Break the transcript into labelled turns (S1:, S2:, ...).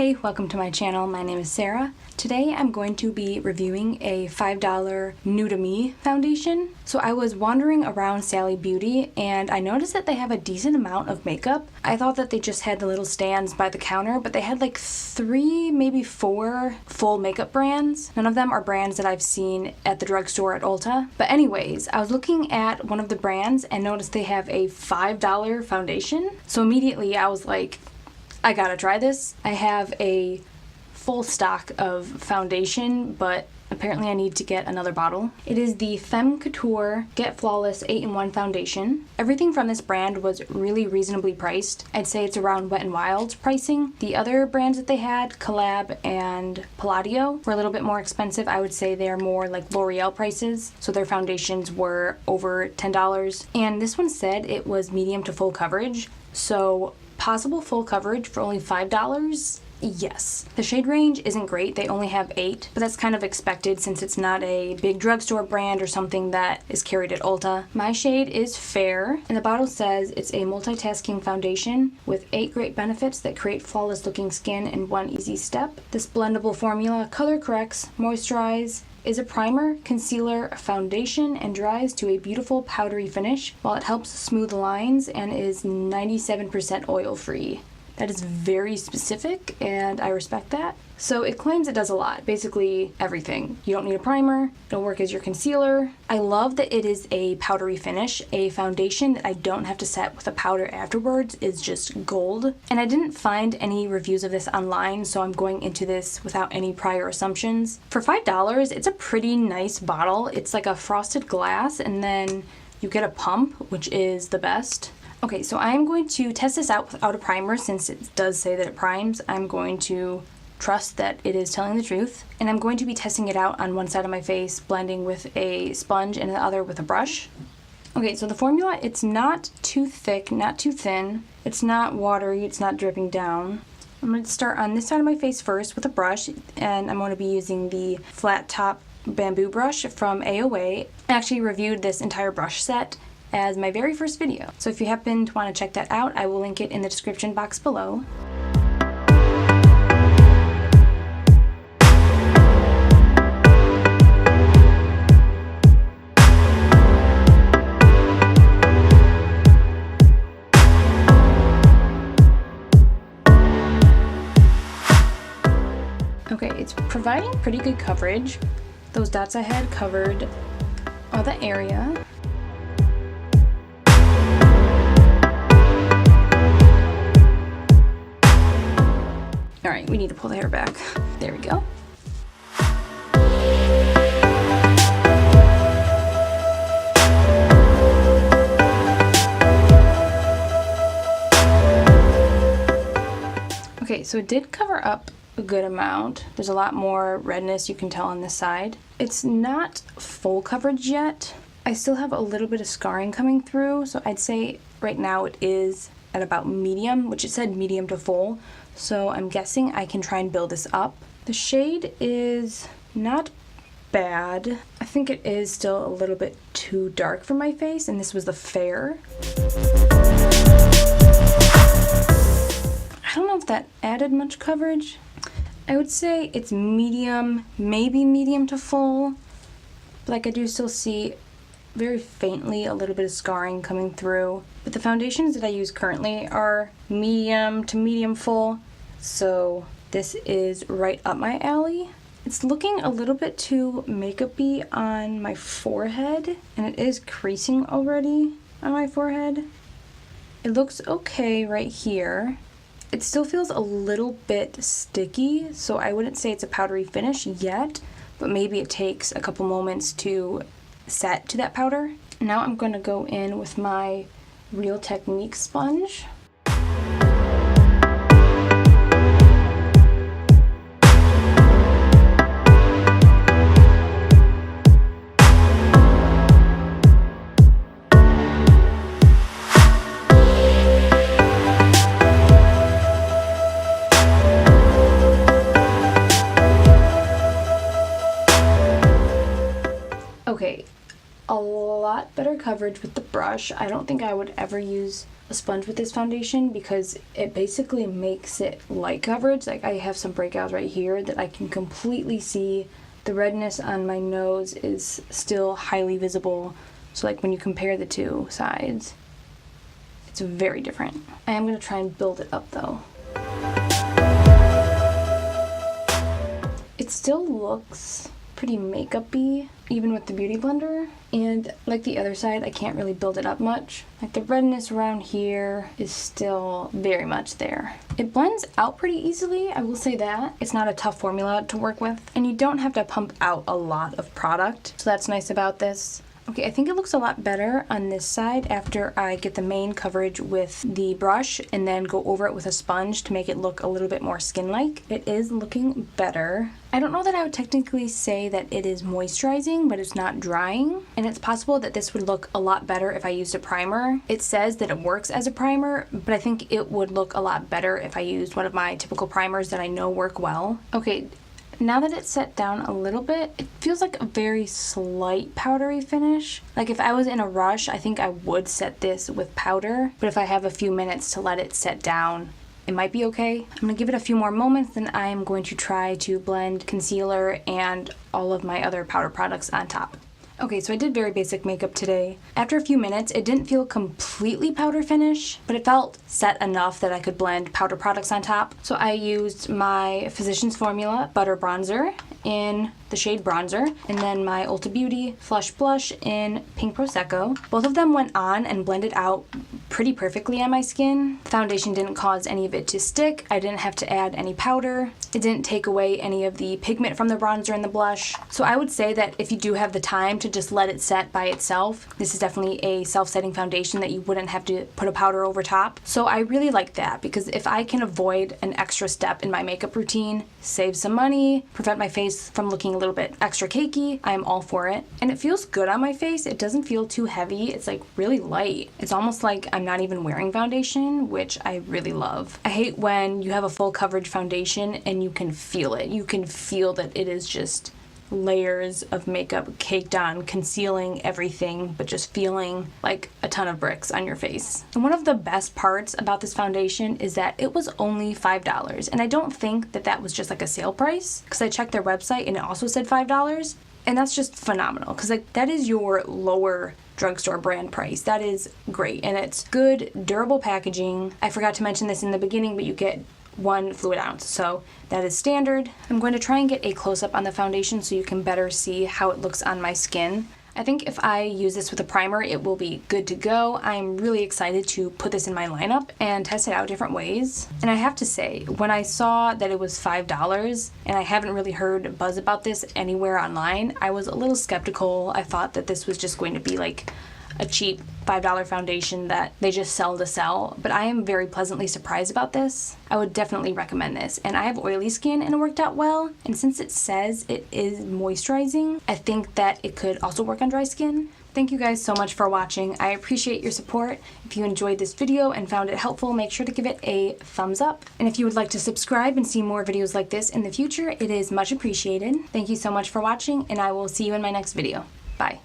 S1: Hey, welcome to my channel. My name is Sarah. Today I'm going to be reviewing a $5 New to Me foundation. So I was wandering around Sally Beauty and I noticed that they have a decent amount of makeup. I thought that they just had the little stands by the counter, but they had like 3, maybe 4 full makeup brands. None of them are brands that I've seen at the drugstore at Ulta. But anyways, I was looking at one of the brands and noticed they have a $5 foundation. So immediately I was like, I gotta try this. I have a full stock of foundation, but apparently I need to get another bottle. It is the Femme Couture Get Flawless 8-in-1 foundation. Everything from this brand was really reasonably priced. I'd say it's around Wet n Wild's pricing. The other brands that they had, Collab and Palladio, were a little bit more expensive. I would say they're more like L'Oreal prices, so their foundations were over $10. And this one said it was medium to full coverage, so possible full coverage for only $5? Yes. The shade range isn't great. They only have 8, but that's kind of expected since it's not a big drugstore brand or something that is carried at Ulta. My shade is Fair, and the bottle says it's a multitasking foundation with 8 great benefits that create flawless looking skin in one easy step. This blendable formula color corrects, moisturizes, is a primer, concealer, foundation, and dries to a beautiful powdery finish, while it helps smooth lines and is 97% oil-free. That is very specific, and I respect that. So it claims it does a lot, basically everything. You don't need a primer, it'll work as your concealer. I love that it is a powdery finish. A foundation that I don't have to set with a powder afterwards is just gold. And I didn't find any reviews of this online, so I'm going into this without any prior assumptions. For $5, it's a pretty nice bottle. It's like a frosted glass, and then you get a pump, which is the best. Okay, so I'm going to test this out without a primer since it does say that it primes. I'm going to trust that it is telling the truth, and I'm going to be testing it out on one side of my face, blending with a sponge and the other with a brush. Okay, so the formula, it's not too thick, not too thin, it's not watery, it's not dripping down. I'm going to start on this side of my face first with a brush, and I'm going to be using the flat top bamboo brush from AOA. I actually reviewed this entire brush set as my very first video, so if you happen to want to check that out, I will link it in the description box below. Okay, it's providing pretty good coverage. Those dots I had covered all the area. Alright, we need to pull the hair back. There we go. Okay, so it did cover up a good amount. There's a lot more redness you can tell on this side. It's not full coverage yet. I still have a little bit of scarring coming through, so I'd say right now it is at about medium, which it said medium to full, so I'm guessing I can try and build this up. The shade is not bad. I think it is still a little bit too dark for my face, and this was the Fair. I don't know if that added much coverage. I would say it's medium, maybe medium to full, but like I do still see very faintly a little bit of scarring coming through. But the foundations that I use currently are medium to medium full, so this is right up my alley. It's looking a little bit too makeup-y on my forehead, and it is creasing already on my forehead. It looks okay right here. It still feels a little bit sticky, so I wouldn't say it's a powdery finish yet, but maybe it takes a couple moments to set to that powder. Now I'm going to go in with my Real Technique sponge. Okay, a lot lot better coverage with the brush. I don't think I would ever use a sponge with this foundation because it basically makes it light coverage. Like, I have some breakouts right here that I can completely see. The redness on my nose is still highly visible. So like when you compare the two sides, it's very different. I am going to try and build it up though. It still looks pretty makeup-y, even with the Beauty Blender. And like the other side, I can't really build it up much. Like the redness around here is still very much there. It blends out pretty easily, I will say that. It's not a tough formula to work with. And you don't have to pump out a lot of product. So that's nice about this. Okay, I think it looks a lot better on this side after I get the main coverage with the brush and then go over it with a sponge to make it look a little bit more skin-like. It is looking better. I don't know that I would technically say that it is moisturizing, but it's not drying. And it's possible that this would look a lot better if I used a primer. It says that it works as a primer, but I think it would look a lot better if I used one of my typical primers that I know work well. Okay. Now that it's set down a little bit, it feels like a very slight powdery finish. Like if I was in a rush, I think I would set this with powder, but if I have a few minutes to let it set down, it might be okay. I'm gonna give it a few more moments, then I'm going to try to blend concealer and all of my other powder products on top. Okay, so I did very basic makeup today. After a few minutes, it didn't feel completely powder finish, but it felt set enough that I could blend powder products on top. So I used my Physicians Formula Butter Bronzer in the shade Bronzer, and then my Ulta Beauty Flush Blush in Pink Prosecco. Both of them went on and blended out pretty perfectly on my skin. The foundation didn't cause any of it to stick. I didn't have to add any powder. It didn't take away any of the pigment from the bronzer and the blush. So I would say that if you do have the time to just let it set by itself, this is definitely a self-setting foundation that you wouldn't have to put a powder over top. So I really like that because if I can avoid an extra step in my makeup routine, save some money, prevent my face from looking a little bit extra cakey, I'm all for it. And it feels good on my face. It doesn't feel too heavy. It's like really light. It's almost like I'm not even wearing foundation, which I really love. I hate when you have a full coverage foundation and you can feel it. You can feel that it is just layers of makeup caked on, concealing everything, but just feeling like a ton of bricks on your face. And one of the best parts about this foundation is that it was only $5. And I don't think that that was just like a sale price, because I checked their website and it also said $5. And that's just phenomenal, because like that is your lower drugstore brand price. That is great. And it's good, durable packaging. I forgot to mention this in the beginning, but you get 1 fluid ounce, so that is standard. I'm going to try and get a close-up on the foundation so you can better see how it looks on my skin. I think if I use this with a primer, it will be good to go. I'm really excited to put this in my lineup and test it out different ways. And I have to say, when I saw that it was $5, and I haven't really heard buzz about this anywhere online, I was a little skeptical. I thought that this was just going to be like a cheap $5 foundation that they just sell to sell, but I am very pleasantly surprised about this. I would definitely recommend this, and I have oily skin and it worked out well, and since it says it is moisturizing, I think that it could also work on dry skin. Thank you guys so much for watching. I appreciate your support. If you enjoyed this video and found it helpful, make sure to give it a thumbs up. And if you would like to subscribe and see more videos like this in the future, it is much appreciated. Thank you so much for watching, and I will see you in my next video. Bye.